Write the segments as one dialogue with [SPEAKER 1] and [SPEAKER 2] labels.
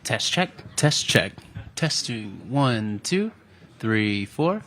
[SPEAKER 1] Test check. Test check. Testing. 1, 2, 3, 4.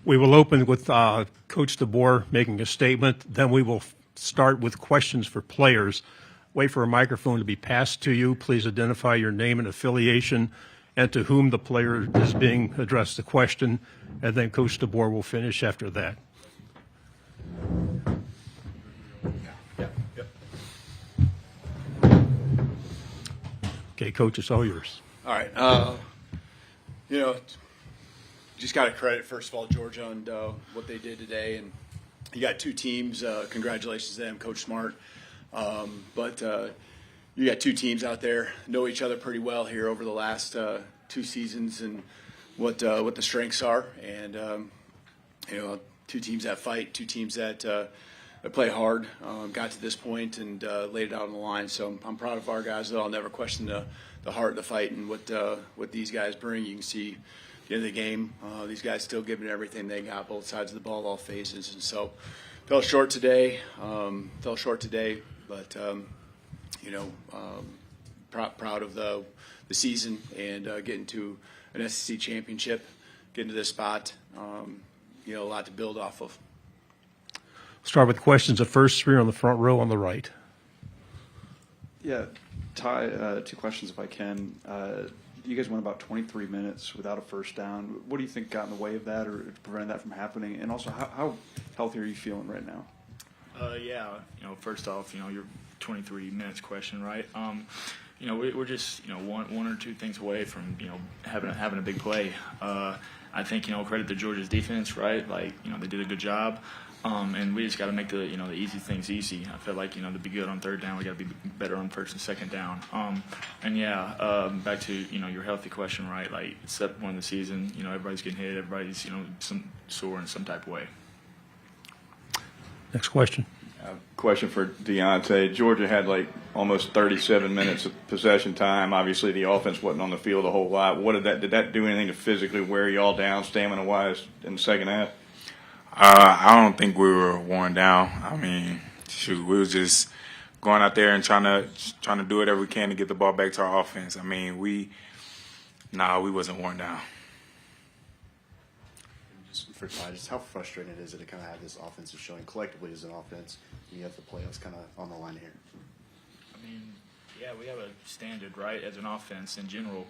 [SPEAKER 2] We will open with Coach DeBoer making a statement. Then we will start with questions for players. Wait for a microphone to be passed to you. Please identify your name and affiliation and to whom the player is being addressed the question. And then Coach DeBoer will finish after that. Okay, Coach, it's all yours.
[SPEAKER 3] All right. Just got to credit, first of all, Georgia on what they did today. And you got two teams. Congratulations to them, Coach Smart. But you got two teams out there, know each other pretty well here over the last 2 seasons and what the strengths are. And, two teams that fight, two teams that play hard, got to this point and laid it out on the line. So I'm proud of our guys. I'll never question the heart of the fight and what these guys bring. You can see at the end of the game, these guys still giving everything they got, both sides of the ball, all phases. And so fell short today, but proud of the season and getting to an SEC championship, getting to this spot. A lot to build off of.
[SPEAKER 2] Start with questions. The first three on the front row on the right.
[SPEAKER 4] Yeah, Ty, 2 questions if I can. You guys went about 23 minutes without a first down. What do you think got in the way of that or prevented that from happening? And also, how healthy are you feeling right now?
[SPEAKER 5] First off, your 23 minutes question, right? We're just, one or two things away from, having a big play. I think, credit to Georgia's defense, right? Like, they did a good job. And we just got to make the easy things easy. I feel like, to be good on third down, we got to be better on first and second down. Back to, your healthy question, right? Like, it's step 1 of the season, everybody's getting hit, everybody's, some sore in some type of way.
[SPEAKER 2] Next question.
[SPEAKER 6] Question for Deontay. Georgia had almost 37 minutes of possession time. Obviously, the offense wasn't on the field a whole lot. Did that do anything to physically wear you all down, stamina-wise, in the second half?
[SPEAKER 7] I don't think we were worn down. I mean, we was just going out there and trying to do whatever we can to get the ball back to our offense. I mean, we wasn't worn down.
[SPEAKER 8] Just for Ty, just how frustrating is it to kind of have this offensive showing collectively as an offense, and you have the playoffs kind of on the line here?
[SPEAKER 5] I mean, yeah, we have a standard, right, as an offense in general.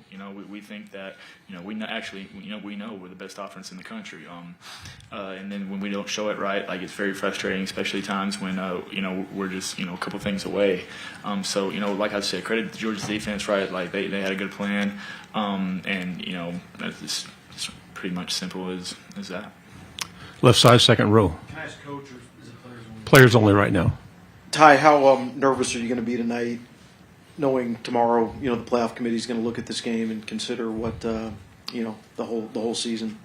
[SPEAKER 5] We think that, we know we're the best offense in the country. And then when we don't show it right, it's very frustrating, especially times when, we're just, a couple things away. Like I said, credit to Georgia's defense, right? They had a good plan. That's just pretty much simple as that.
[SPEAKER 2] Left side, second row.
[SPEAKER 9] Can I ask coach or is it players only?
[SPEAKER 2] Players only right now.
[SPEAKER 9] Ty, how nervous are you going to be tonight, knowing tomorrow, the playoff committee is going to look at this game and consider what, the whole season?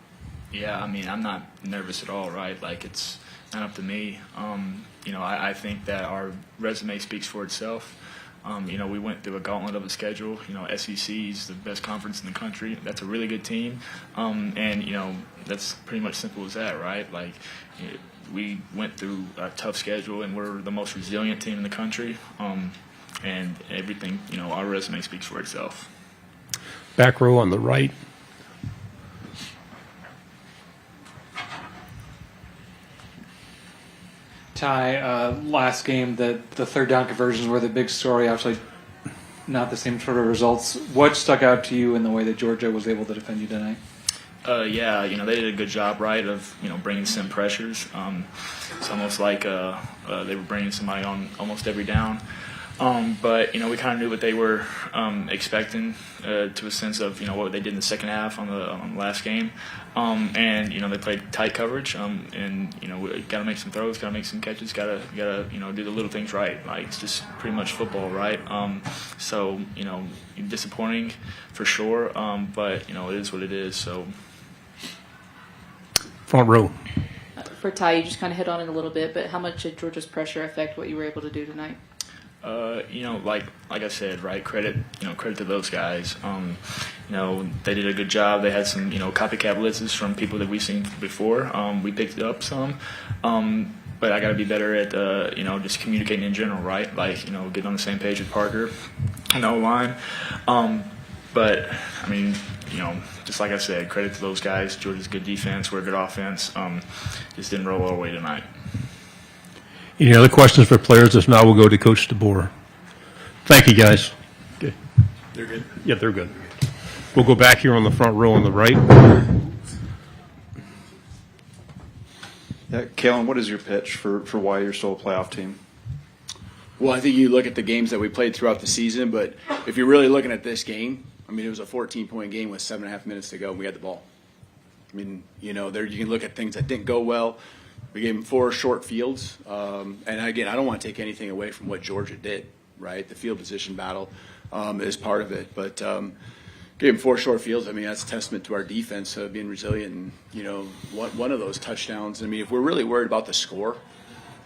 [SPEAKER 5] Yeah, I mean, I'm not nervous at all, right? It's not up to me. I think that our resume speaks for itself. We went through a gauntlet of a schedule. SEC is the best conference in the country. That's a really good team. That's pretty much simple as that, right? We went through a tough schedule, and we're the most resilient team in the country. And everything, our resume speaks for itself.
[SPEAKER 2] Back row on the right.
[SPEAKER 10] Ty, last game, the third down conversions were the big story. Obviously, not the same sort of results. What stuck out to you in the way that Georgia was able to defend you tonight?
[SPEAKER 5] They did a good job, right, of, bringing some pressures. It's almost like they were bringing somebody on almost every down. But we kind of knew what they were expecting to a sense of, what they did in the second half on the last game. They played tight coverage, and, we got to make some throws, got to make some catches, got to do the little things right. It's just pretty much football, right? Disappointing for sure, but, it is what it is, so.
[SPEAKER 2] Front row.
[SPEAKER 11] For Ty, you just kind of hit on it a little bit, but how much did Georgia's pressure affect what you were able to do tonight?
[SPEAKER 5] Like I said, right, credit to those guys. They did a good job. They had some, copycat blitzes from people that we've seen before. We picked up some. But I got to be better at, just communicating in general, right? Getting on the same page with Parker and the O-line. But, I mean, just like I said, credit to those guys. Georgia's good defense. We're a good offense. Just didn't roll our way tonight.
[SPEAKER 2] Any other questions for players? If not, we'll go to Coach DeBoer. Thank you, guys. Okay.
[SPEAKER 3] They're good.
[SPEAKER 2] Yeah, they're good. We'll go back here on the front row on the right.
[SPEAKER 4] Yeah, Kalen, what is your pitch for why you're still a playoff team?
[SPEAKER 3] Well, I think you look at the games that we played throughout the season, but if you're really looking at this game, I mean, it was a 14-point game with 7.5 minutes to go. We had the ball. I mean, there you can look at things that didn't go well. We gave them 4 short fields. And again, I don't want to take anything away from what Georgia did, right? The field position battle is part of it. But gave them 4 short fields. I mean, that's a testament to our defense being resilient. And, one of those touchdowns, I mean, if we're really worried about the score,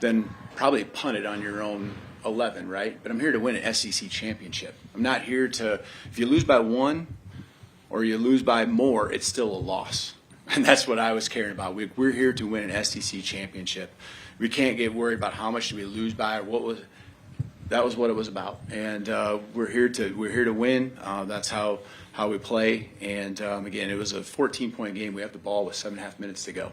[SPEAKER 3] then probably punt it on your own 11, right? But I'm here to win an SEC championship. I'm not here to, if you lose by 1 or you lose by more, it's still a loss. And that's what I was caring about. We're here to win an SEC championship. We can't get worried about how much did we lose by or that was what it was about. And we're here to win. That's how we play. And again, it was a 14-point game. We have the ball with 7.5 minutes to go,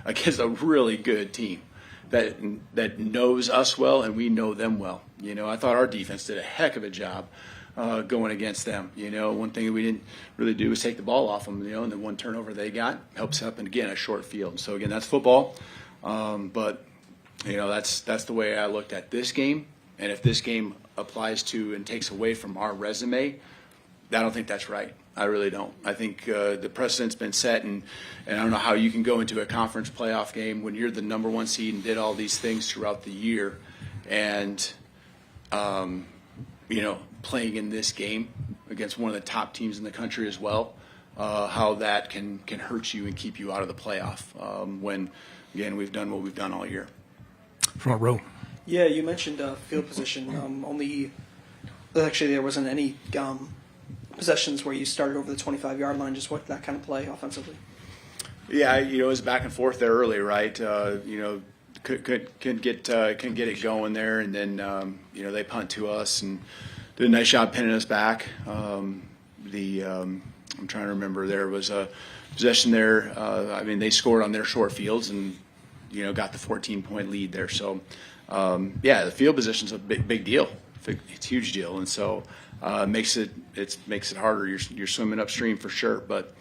[SPEAKER 3] against a really good team that knows us well and we know them well. I thought our defense did a heck of a job going against them. One thing that we didn't really do was take the ball off them, and the one turnover they got helps up, and again, a short field. So again, that's football. But that's the way I looked at this game. And if this game applies to and takes away from our resume, I don't think that's right. I really don't. I think the precedent's been set, and I don't know how you can go into a conference playoff game when you're the number 1 seed and did all these things throughout the year, and playing in this game against one of the top teams in the country as well, how that can hurt you and keep you out of the playoff when, again, we've done what we've done all year.
[SPEAKER 2] Front row.
[SPEAKER 12] Yeah, you mentioned field position. Actually, there wasn't any possessions where you started over the 25-yard line. Just what that kind of play offensively? Yeah,
[SPEAKER 3] it was back and forth there early, right? Couldn't get it going there, and then they punt to us and did a nice job pinning us back. I'm trying to remember, there was a possession there. They scored on their short fields and got the 14-point lead there. So the field position's a big deal. It's a huge deal, and so it makes it harder. You're swimming upstream for sure, but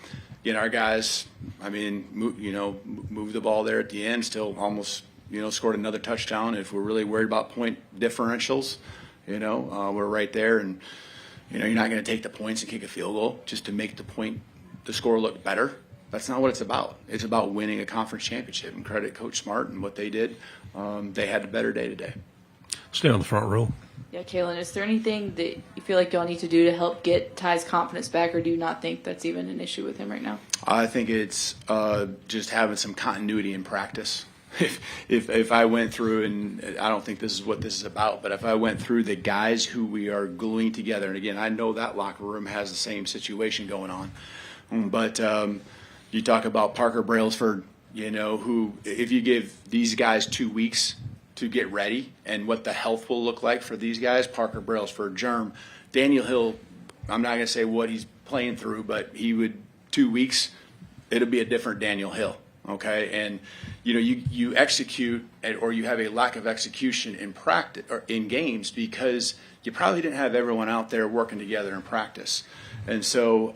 [SPEAKER 3] our guys, moved the ball there at the end, still almost scored another touchdown. If we're really worried about point differentials, we're right there, and you're not going to take the points and kick a field goal just to make the score look better. That's not what it's about. It's about winning a conference championship, and credit Coach Smart and what they did. They had a better day today.
[SPEAKER 2] Stay on the front row.
[SPEAKER 11] Yeah, Kalen, is there anything that you feel like y'all need to do to help get Ty's confidence back, or do you not think that's even an issue with him right now?
[SPEAKER 3] I think it's just having some continuity in practice. If I went through, and I don't think this is what this is about, but if I went through the guys who we are gluing together, and again, I know that locker room has the same situation going on, but you talk about Parker Brailsford, who, if you give these guys 2 weeks to get ready and what the health will look like for these guys, Parker Brailsford, Germ, Daniel Hill, I'm not going to say what he's playing through, but he would, 2 weeks, it'll be a different Daniel Hill, okay? And, you execute, or you have a lack of execution in practice or in games because you probably didn't have everyone out there working together in practice. And so,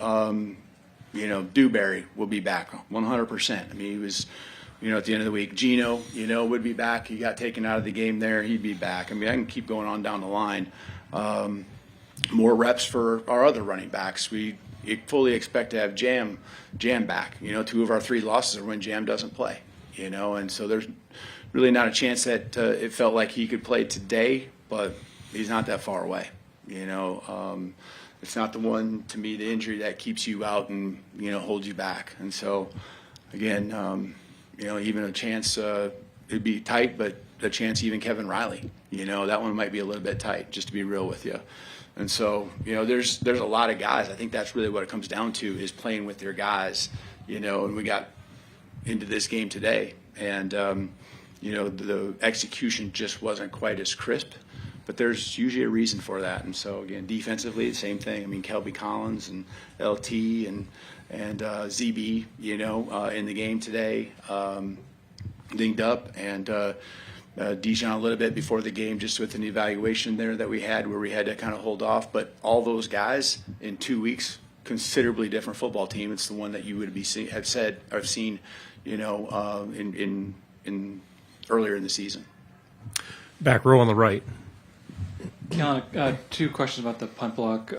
[SPEAKER 3] Dewberry will be back 100%. He was, at the end of the week. Gino, would be back. He got taken out of the game there. He'd be back. I can keep going on down the line. More reps for our other running backs. We fully expect to have Jam back. 2 of our 3 losses are when Jam doesn't play. And so there's really not a chance that it felt like he could play today, but he's not that far away. It's not the one, to me, the injury that keeps you out and, holds you back. And so, again, even a chance, it'd be tight, but a chance even Kevin Riley, that one might be a little bit tight, just to be real with you. And so, there's a lot of guys. I think that's really what it comes down to, is playing with your guys, and we got into this game today. And, the execution just wasn't quite as crisp. but there's usually a reason for that. And so again, defensively, the same thing. I mean, Kelby Collins and LT and ZB, in the game today, dinged up, and Dijon a little bit before the game, just with an evaluation there that we had where we had to kind of hold off. But all those guys in 2 weeks, considerably different football team. It's the one that you would have seen, in earlier in the season.
[SPEAKER 2] Back row on the right.
[SPEAKER 10] Kalen, 2 questions about the punt block.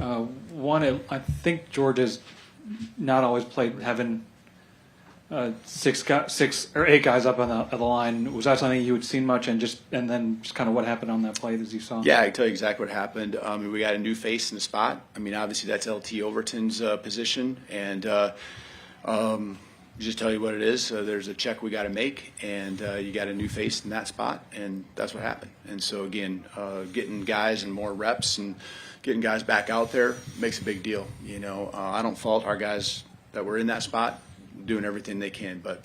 [SPEAKER 10] One, I think Georgia's not always played having 6 or 8 guys up on the line. Was that something you had seen much, and then just kind of what happened on that play as you saw?
[SPEAKER 3] Yeah, I can tell you exactly what happened. We got a new face in the spot. I mean, obviously that's LT Overton's position, and just tell you what it is. There's a check we got to make, and you got a new face in that spot, and that's what happened. And so again, getting guys and more reps and getting guys back out there makes a big deal. I don't fault our guys that were in that spot, doing everything they can, but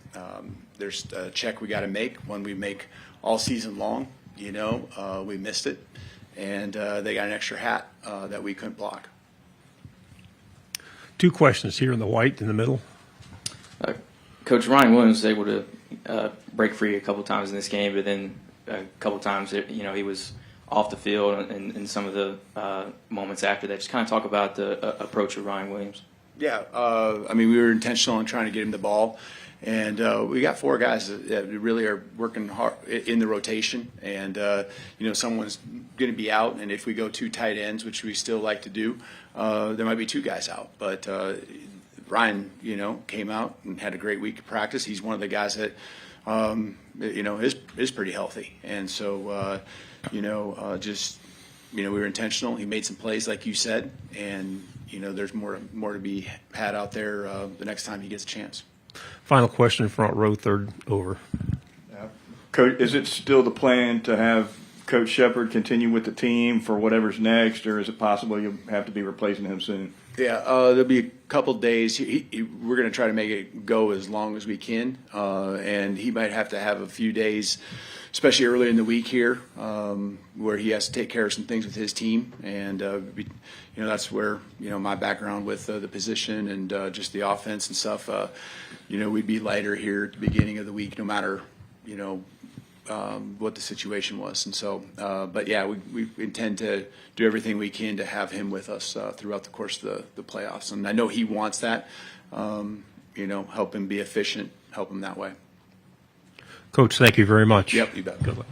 [SPEAKER 3] there's a check we got to make, one we make all season long. We missed it, and they got an extra hat that we couldn't block.
[SPEAKER 2] 2 questions here in the white in the middle.
[SPEAKER 13] Coach Ryan Williams was able to break free a couple times in this game, but then a couple times, he was off the field and some of the moments after that. Just kind of talk about the approach of Ryan Williams.
[SPEAKER 3] Yeah, we were intentional in trying to get him the ball, and we got 4 guys that really are working hard in the rotation, and someone's going to be out, and if we go 2 tight ends, which we still like to do, there might be 2 guys out, but Ryan, came out and had a great week of practice. He's one of the guys that, is pretty healthy. And so, we were intentional. He made some plays, like you said, and, there's more to be had out there the next time he gets a chance.
[SPEAKER 2] Final question, front row, third over.
[SPEAKER 6] Coach, is it still the plan to have Coach Shepard continue with the team for whatever's next, or is it possible you'll have to be replacing him soon?
[SPEAKER 3] Yeah, there'll be a couple days. We're going to try to make it go as long as we can, and he might have to have a few days, especially early in the week here, where he has to take care of some things with his team, and that's where my background with the position and just the offense and stuff. We'd be lighter here at the beginning of the week, no matter what the situation was. And so, but yeah, we intend to do everything we can to have him with us throughout the course of the playoffs. And I know he wants that, help him be efficient, help him that way.
[SPEAKER 2] Coach, thank you very much.
[SPEAKER 3] Yep, you bet.
[SPEAKER 2] Good luck.